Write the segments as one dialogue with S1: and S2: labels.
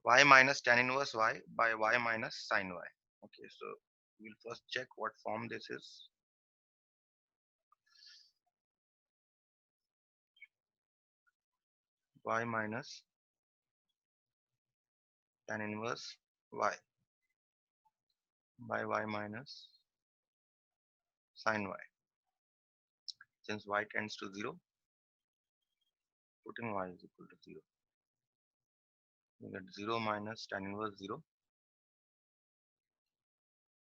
S1: y minus tan inverse y by y minus sin y. Okay, so we'll first check what form this is. Y minus tan inverse y by y minus sin y. Since y tends to 0, putting y is equal to 0. We get 0 minus tan inverse 0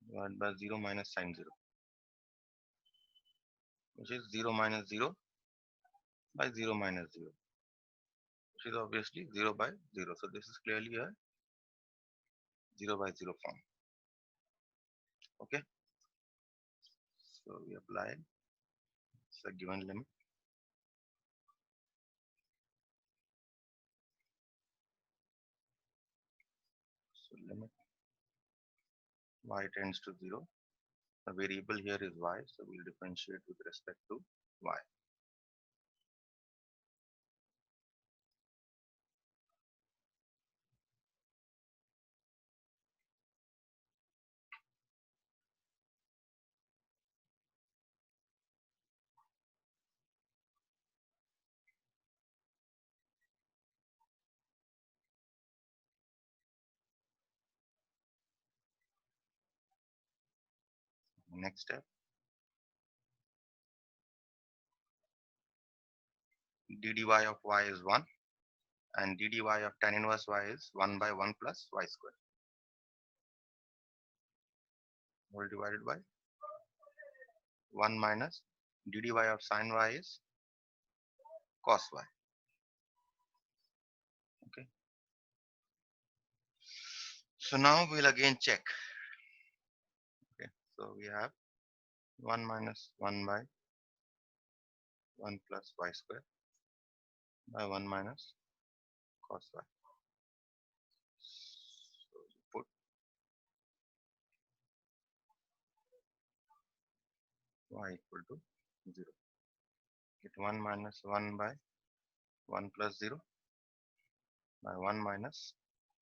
S1: divided by 0 minus sin 0, which is 0 minus 0 by 0 minus 0, which is obviously 0 by 0. So this is clearly a 0 by 0 form. Okay, so we apply the given limit. So limit y tends to 0. The variable here is y, so we'll differentiate with respect to y. Next step, d dy of y is 1 and d dy of tan inverse y is 1 by 1 plus y square, whole divided by 1 minus d dy of sin y is cos y. Okay, so now we'll again check. Okay, so we have 1 minus 1 by 1 plus y square by 1 minus cos y. So you put y equal to 0. Get 1 minus 1 by 1 plus 0 by 1 minus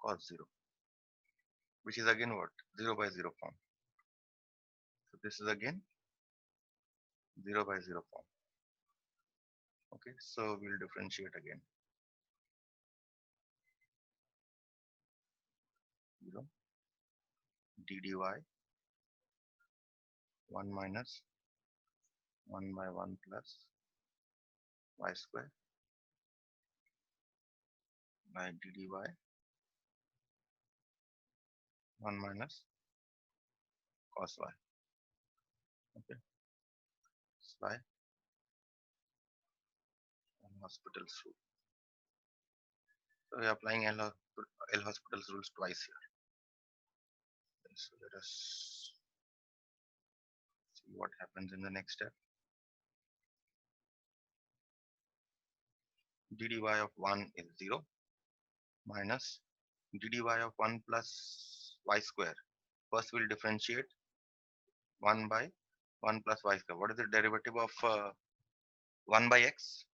S1: cos 0, which is again what? 0 by 0 form. So this is again 0 by 0 form. Okay, so we'll differentiate again. 0 d dy 1 minus 1 by 1 plus y square by d dy 1 minus cos y. Okay, it's by L'Hospital's rule. So we are applying L'Hospital's rules twice here. So let us see what happens in the next step. d dy of 1 is 0 minus d dy of 1 plus y square. First we'll differentiate 1 by 1 plus y square. What is the derivative of 1 by x?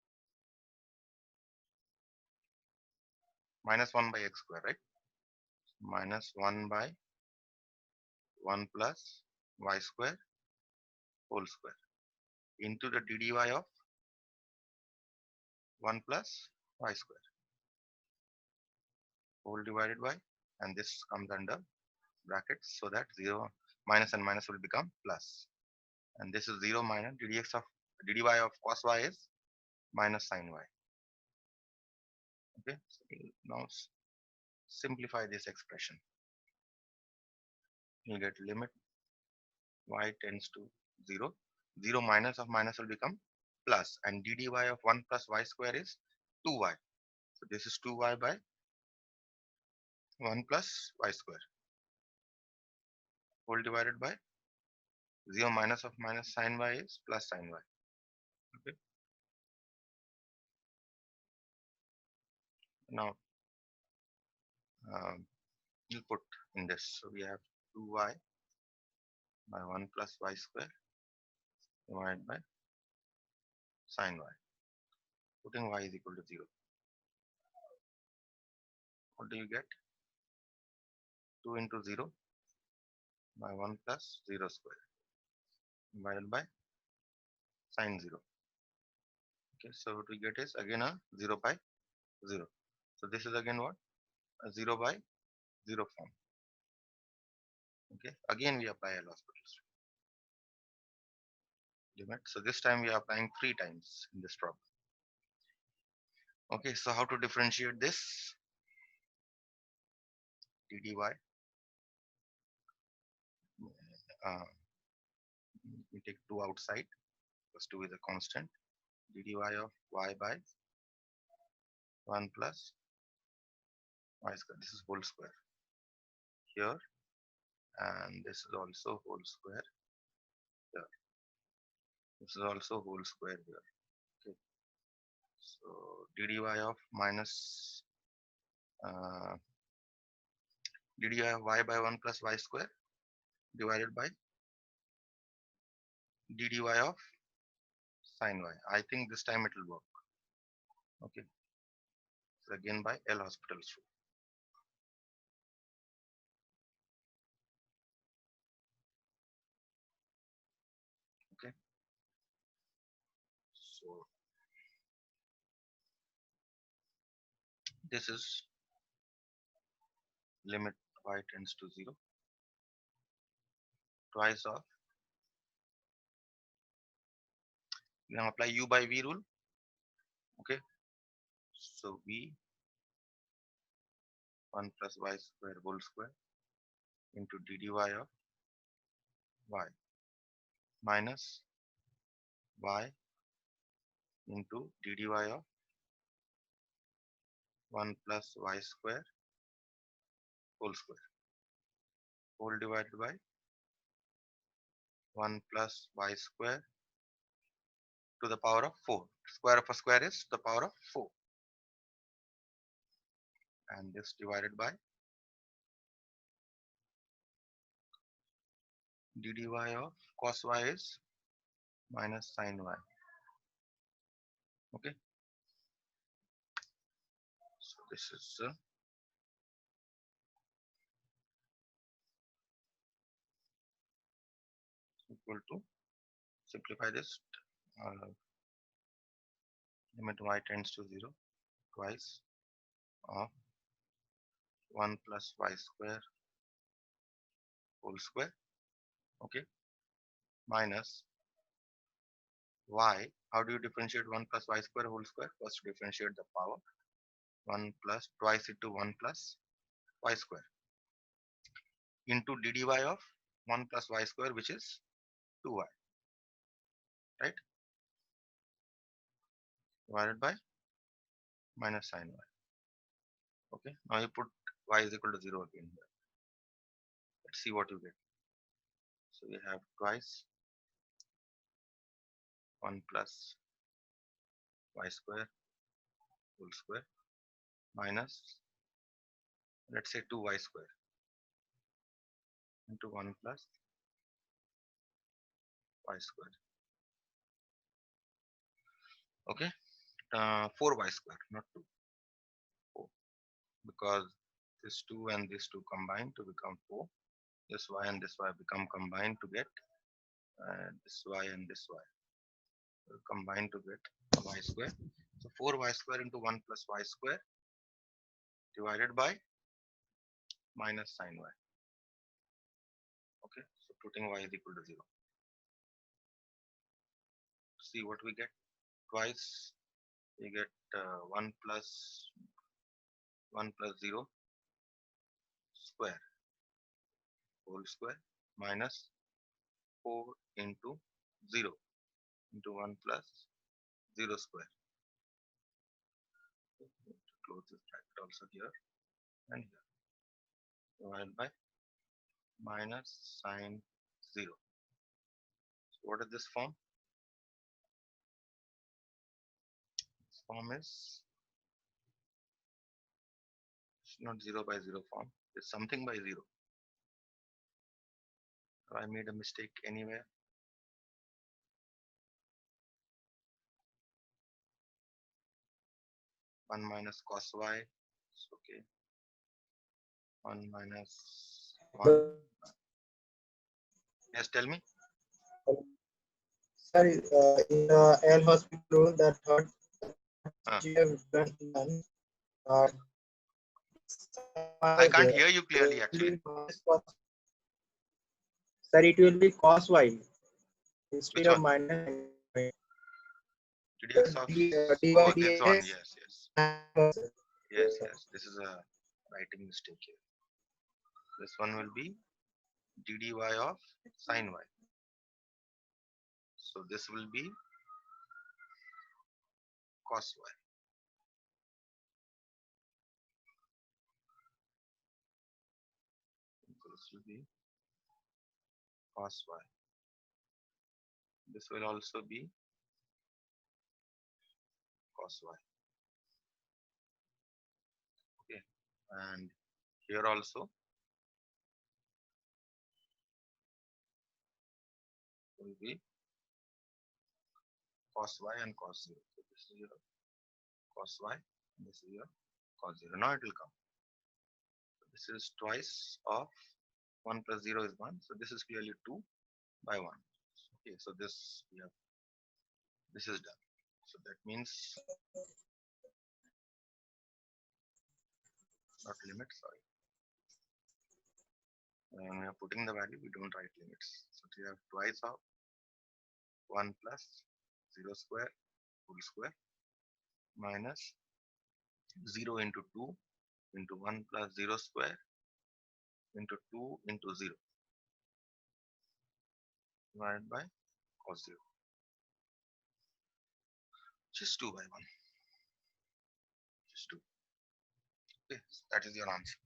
S1: Minus 1 by x square, right? Minus 1 by 1 plus y square whole square into the d dy of 1 plus y square whole divided by, and this comes under brackets so that 0 minus and minus will become plus, and this is 0 minus ddx of d dy of cos y is minus sin y. Okay, so we'll now simplify this expression. You get limit y tends to 0, 0 minus of minus will become plus, and d dy of 1 plus y square is 2y. So this is 2y by 1 plus y square whole divided by 0 minus of minus sin y is plus sin y. Okay, now we'll put in this. So we have 2y by 1 plus y square divided by sin y. Putting y is equal to 0. What do you get? 2 into 0 by 1 plus 0 square divided by sine 0. Okay, so what we get is again a 0 by 0. So this is again what? A 0 by 0 form. Okay, again we apply L'Hospital's limit. So this time we are applying 3 times in this problem. Okay, so how to differentiate this? dy, we take 2 outside, because 2 is a constant. dy of y by 1 plus y square. This is whole square here, and this is also whole square here. This is also whole square here. Okay, so dy of minus dy of y by 1 plus y square divided by dy of sin y. I think this time it will work. Okay, so again by L'Hospital's rule. Okay, so this is limit y tends to 0 twice of, we can apply u by v rule. Okay, so v 1 plus y square whole square into dy of y minus y into dy of 1 plus y square whole divided by 1 plus y square to the power of 4. Square of a square is the power of 4, and this divided by dy of cos y is minus sin y. Okay, so this is equal to, simplify this, limit y tends to 0 twice of 1 plus y square whole square. Okay, minus y. How do you differentiate 1 plus y square whole square? First differentiate the power. 1 plus twice into 1 plus y square into dy of 1 plus y square, which is 2y, right, divided by minus sin y. Okay, now you put y is equal to 0 again here. Let's see what you get. So we have twice 1 plus y square whole square minus, let's say, 2y square into 1 plus y square. Okay, 4y square, not 2, 4, because this 2 and this 2 combine to become 4. This y and this y become combined to get this y and this y will combine to get y square. So 4y square into 1 plus y square divided by minus sin y. Okay, so putting y is equal to 0. See what we get. Twice we get 1 plus 0 square whole square minus 4 into 0 into 1 plus 0 square. Close this bracket also here and here, divided by minus sine 0. So what is this form? This form is not 0 by 0 form. It's something by 0. So I made a mistake anywhere. One minus cos y. It's okay. 1 minus 1. Yes, tell me.
S2: Sir, in the L hospital rule, the third
S1: Uh,
S2: you have done, uh,
S1: I
S2: minus
S1: can't
S2: there.
S1: hear you
S2: So
S1: clearly
S2: it will
S1: actually.
S2: be minus cos. Sir, it will be cos y instead
S1: Which
S2: of
S1: one?
S2: minus and
S1: TDX of.
S2: dy
S1: Oh, this
S2: dx
S1: one. Yes, yes.
S2: minus.
S1: Yes, yes. This is a writing mistake here. This one will be ddy of sine y. So this will be cos y. So this will be cos y. This will also be cos y. Okay. And here also will be cos y and cos 0. So this is your cos y. This is your cos 0. Now it will come. So this is twice of 1 plus 0 is 1. So this is clearly 2 by 1. Okay. So this is done. So that means not limit. Sorry. When we are putting the value, we don't write limits. So we have twice of 1 plus 0 square whole square minus 0 into 2 into 1 plus 0 square into 2 into 0 divided by cos 0, just 2 by 1, just 2. Okay, so that is your answer.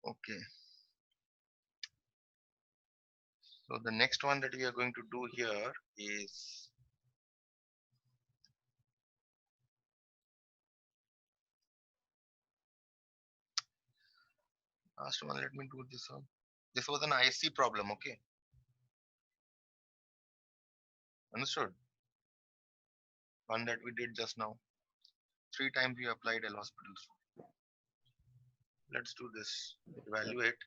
S1: Okay, so the next one that we are going to do here is last one. Let me do this one. This was an IC problem. Okay, understood? One that we did just now. 3 times we applied L hospitals. Let's do this. Evaluate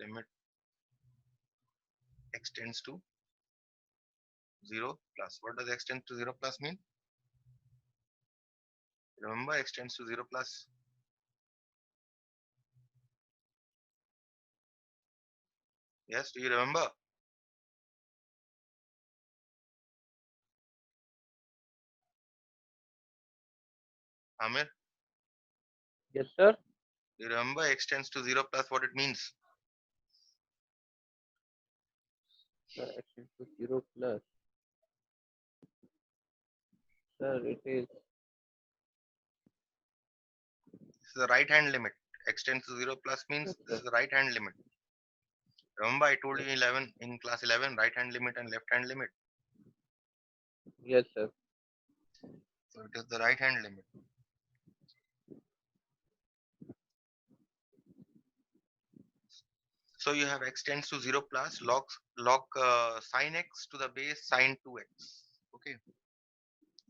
S1: limit x tends to 0 plus. What does x tends to 0 plus mean? Remember, x tends to 0 plus. Yes, do you remember? Amir,
S3: Yes, sir.
S1: do you remember x tends to 0 plus what it means?
S3: Sir, x into 0 plus. Sir, it is.
S1: This is the right hand limit. X tends to 0 plus means
S3: Yes,
S1: this
S3: sir.
S1: is the right hand limit. Remember, I told you 11 in class 11, right hand limit and left hand limit.
S3: Yes, sir.
S1: So it is the right hand limit. So you have x tends to 0 plus log sine x to the base sine 2x. Okay.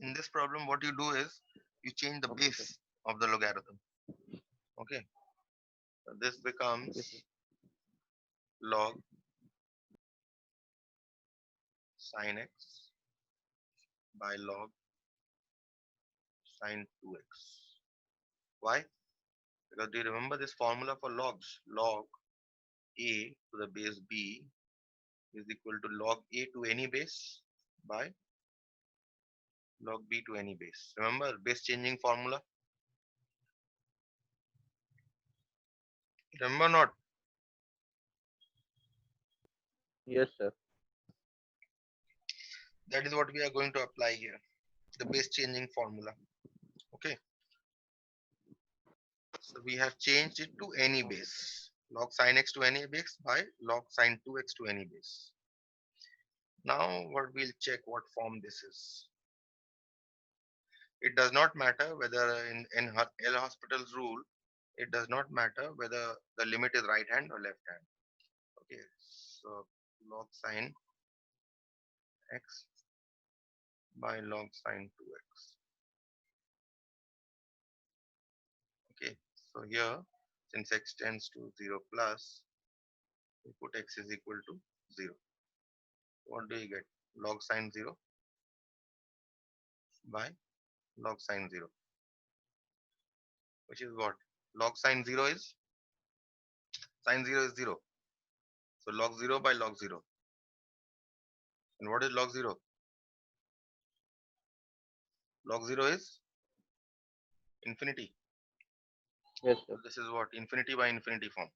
S1: In this problem, what you do is you change the
S3: Okay, sir.
S1: base of the logarithm. Okay. So this
S3: Yes, sir.
S1: becomes log sine x by log sine 2x. Why? Because do you remember this formula for logs? Log a to the base b is equal to log a to any base by log b to any base. Remember base changing formula? Remember not?
S3: Yes, sir.
S1: That is what we are going to apply here. The base changing formula. Okay. So we have changed it to any base. Log sine x to any base by log sine 2x to any base. Now what we'll check what form this is. It does not matter whether in L hospital's rule, it does not matter whether the limit is right hand or left hand. Okay, so log sine x by log sine 2x. So here, since x tends to 0 plus, we put x is equal to 0. What do you get? Log sine 0 by log sine 0, which is what? Log sine 0 is? Sine 0 is 0. So log 0 by log 0. And what is log 0? Log 0 is infinity.
S3: Yes,
S1: So
S3: sir.
S1: this is what? Infinity by infinity form.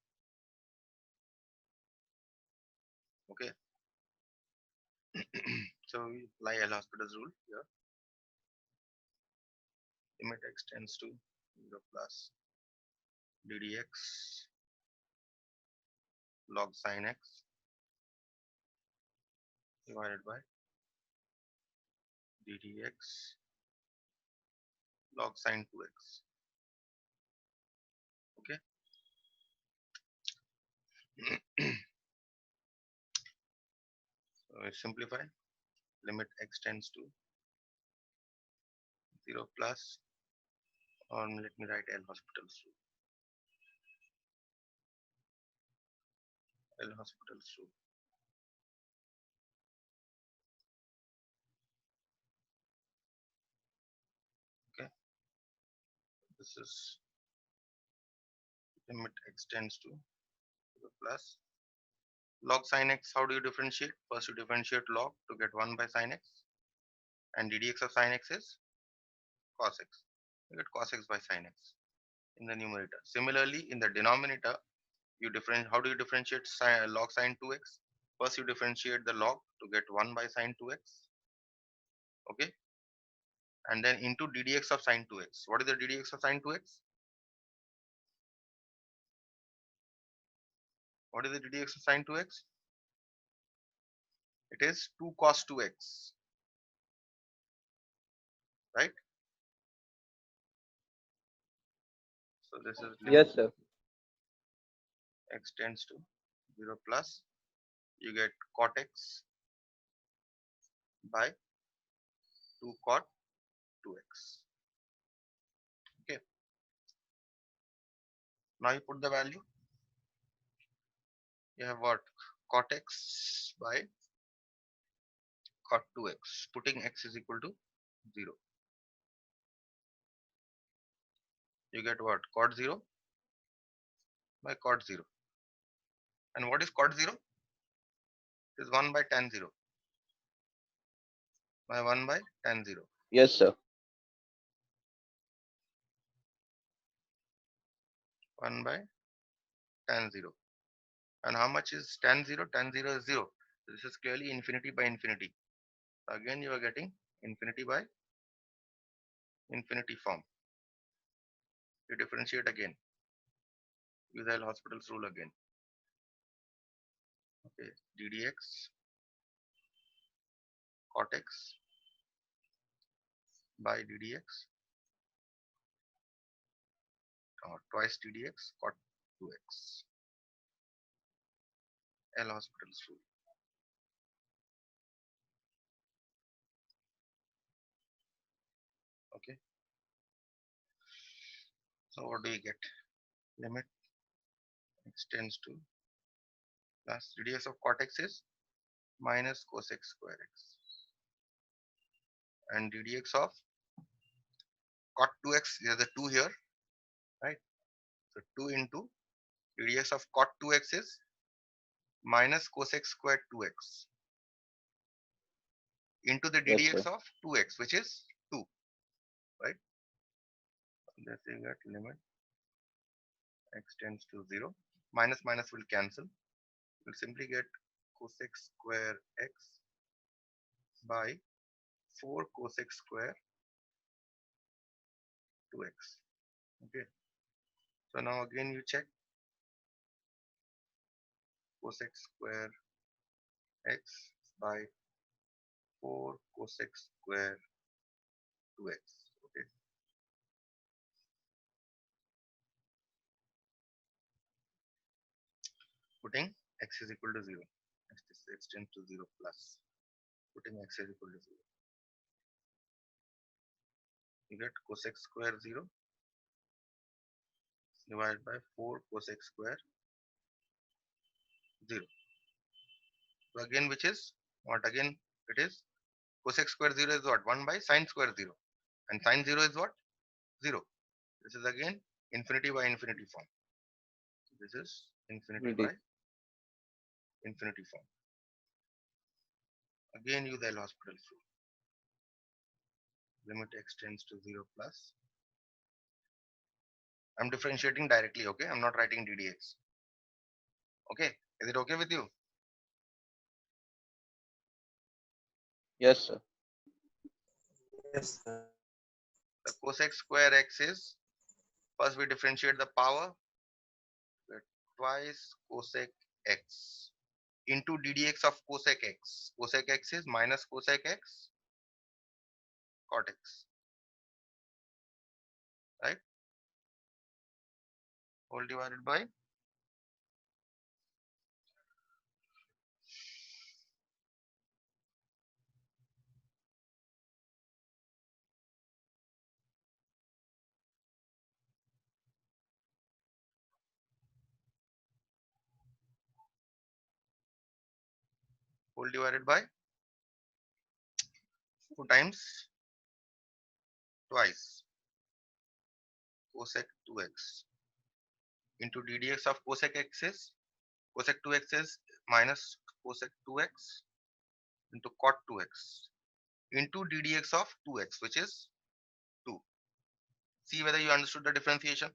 S1: Okay. So we apply L'Hospital's rule here. Limit x tends to 0 plus ddx log sine x divided by ddx log sine 2x. Okay. So we simplify. Limit x tends to 0 plus, or let me write L'Hospital's rule. L'Hospital's rule. Okay. This is limit x tends to 0 plus log sine x. How do you differentiate? First you differentiate log to get 1 by sine x, and ddx of sine x is cos x. You get cos x by sine x in the numerator. Similarly, in the denominator, you differentiate. How do you differentiate log sine 2x? First you differentiate the log to get 1 by sine 2x. Okay, and then into ddx of sine 2x. What is the ddx of sine 2x? What is the ddx of sine 2x? It is 2 cos 2x, right? So this is limit
S3: Yes, sir.
S1: x tends to 0 plus, you get cot x by 2 cot 2x. Okay, now you put the value. You have what? Cot x by cot 2x. Putting x is equal to 0. You get what? Cot 0 by cot 0. And what is cot 0? It is 1 by tan 0 by 1 by tan 0.
S3: Yes, sir.
S1: 1 by tan 0. And how much is tan 0? Tan 0 is 0. This is clearly infinity by infinity. So again you are getting infinity by infinity form. You differentiate again. Use L'Hospital's rule again. Okay, ddx cot x by ddx, or twice ddx cot 2x. L'Hospital's rule. Okay. So what do you get? Limit x tends to plus ddx of cot x is minus cos x square x, and ddx of cot 2x, there is a 2 here, right? So 2 into ddx of cot 2x is minus cos x squared 2x into the
S3: Yes,
S1: ddx
S3: sir.
S1: of 2x, which is 2, right? Let's say that limit x tends to 0. Minus minus will cancel. We'll simply get cos x square x by 4 cos x square 2x. Okay. So now again you check cos x square x by 4 cos x square 2x. Okay. Putting x is equal to 0. X tends to 0 plus. Putting x is equal to 0. You get cos x square 0 divided by 4 cosec square 0. So again, which is what? Again, it is cosec square 0 is what? 1 by sine square 0. And sine 0 is what? 0. This is again infinity by infinity form. This is infinity by
S3: Ready.
S1: infinity form. Again, use the L'Hospital rule. Limit x tends to 0 plus. I'm differentiating directly, okay? I'm not writing ddx. Okay? Is it okay with you?
S3: Yes, sir.
S2: Yes, sir.
S1: The cosec square x is, first we differentiate the power, twice cosec x into ddx of cosec x. Cosec x is minus cosec x cot x, right? Whole divided by whole divided by 2 times twice cosec 2x into ddx of cosec x is cosec 2x is minus cosec 2x into cot 2x into ddx of 2x, which is 2. See whether you understood the differentiation.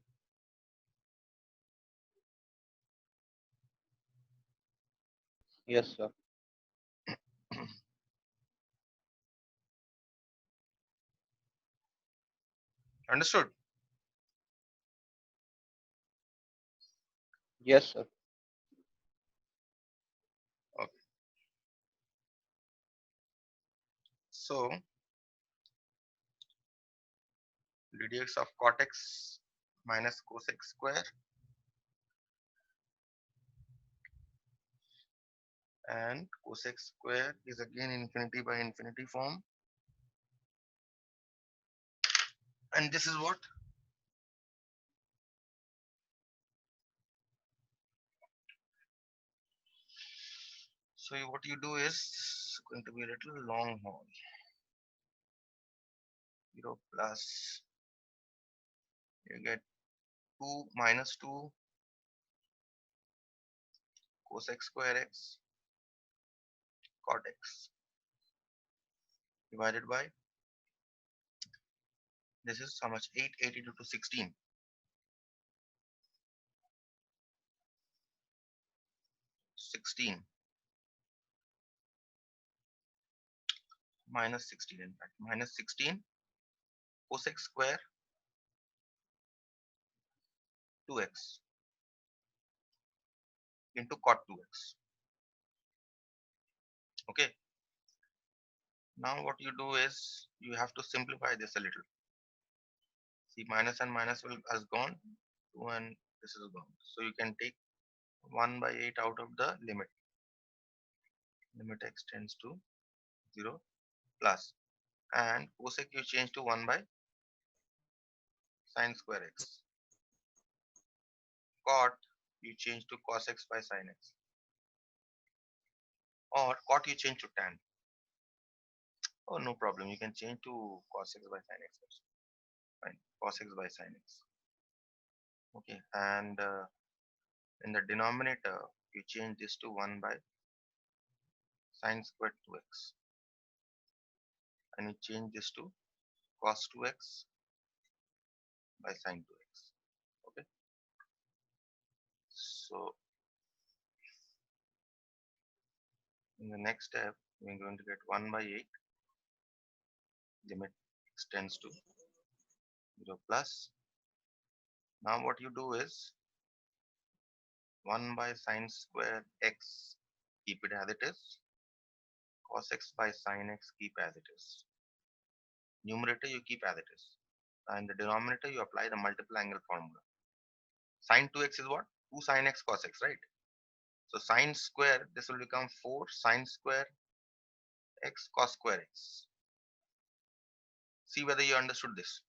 S3: Yes, sir.
S1: Understood?
S3: Yes, sir.
S1: Okay. So ddx of cot x minus cosec square and cosec square is again infinity by infinity form, and this is what? So what you do is going to be a little long haul. 0 plus, you get 2 minus 2 cosec square x cot x divided by, this is how much? 882 to 16. 16 minus 16, in fact minus 16 cosec square 2x into cot 2x. Okay, now what you do is you have to simplify this a little. See, minus and minus will has gone, 2 and this is gone, so you can take 1 by 8 out of the limit. Limit x tends to 0 plus, and cosec you change to 1 by sine square x. Cot you change to cos x by sin x, or cot you change to tan. Oh, no problem, you can change to cos x by sin x also. Fine, cos x by sin x. Okay, and in the denominator you change this to 1 by sine squared 2x, and you change this to cos 2x by sin 2x. Okay, so in the next step we're going to get 1 by 8, limit x tends to 0 plus. Now what you do is 1 by sine square x, keep it as it is, cos x by sin x, keep as it is. Numerator you keep as it is, and the denominator you apply the multiple angle formula. Sin 2x is what? 2 sin x cos x, right? So sin square, this will become 4 sin square x cos square x. See whether you understood this.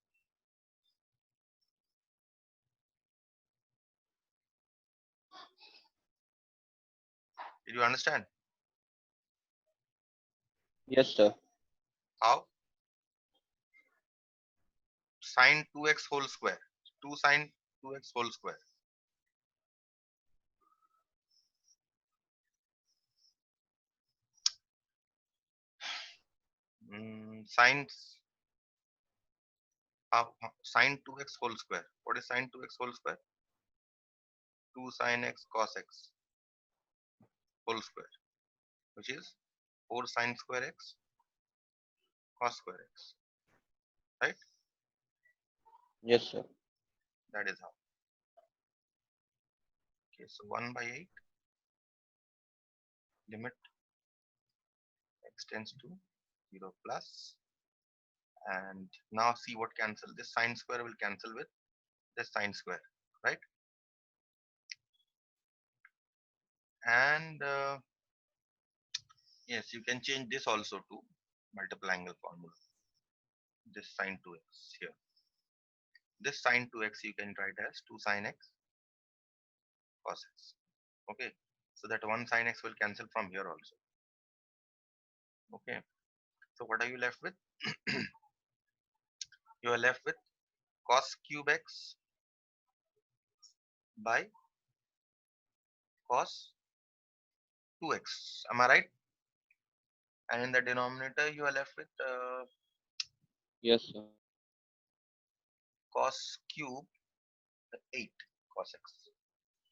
S1: Did you understand?
S3: Yes, sir.
S1: How? Sine 2x whole square. 2 sine 2x whole square. Sine sine 2x whole square. What is sine 2x whole square? 2 sine x cos x whole square, which is 4 sine square x cos square x. Right?
S3: Yes, sir.
S1: That is how. Okay, so 1 by 8 limit x tends to 0 plus, and now see what cancel. This sine square will cancel with this sine square, right? And yes, you can change this also to multiple angle formula. This sine 2x here. This sine 2x you can write as 2 sine x cos x. Okay, so that 1 sine x will cancel from here also. Okay, so what are you left with? You are left with cos cube x by cos 2x. Am I right? And in the denominator you are left with
S3: Yes, sir.
S1: cos cube 8 cos x.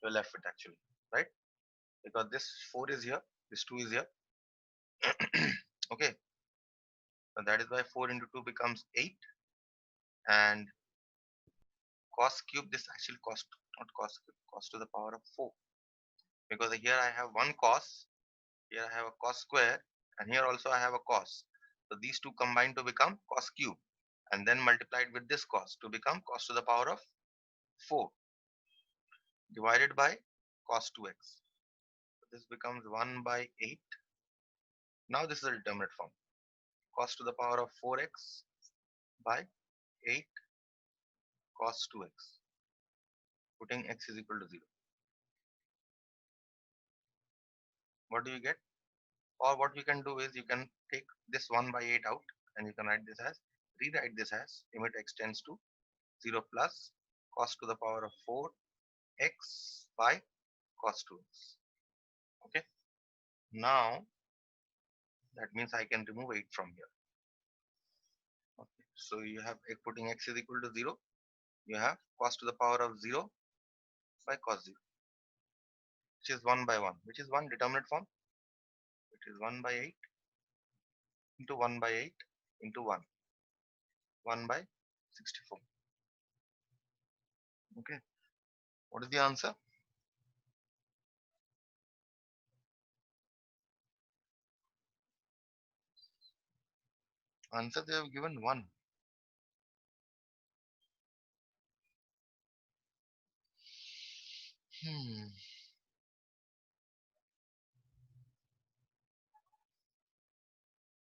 S1: You are left with actually, right? Because this 4 is here, this 2 is here. Okay, so that is why 4 into 2 becomes 8, and cos cube, this actually cos, not cos cube, cos to the power of 4, because here I have one cos, here I have a cos square, and here also I have a cos. So these two combine to become cos cube, and then multiplied with this cos to become cos to the power of 4 divided by cos 2x. So this becomes 1 by 8. Now this is a determinate form. Cos to the power of 4x by 8 cos 2x, putting x is equal to 0. What do you get? Or what we can do is you can take this 1 by 8 out, and you can rewrite this as limit x tends to 0 plus cos to the power of 4 x by cos 2x. Okay. Now that means I can remove 8 from here. Okay. So you have putting x is equal to 0. You have cos to the power of 0 by cos 0, which is 1 by 1, which is one determinate form. It is 1 by 8 into 1 by 8 into 1, 1 by 64. Okay. What is the answer? Answer, they have given 1. Hmm.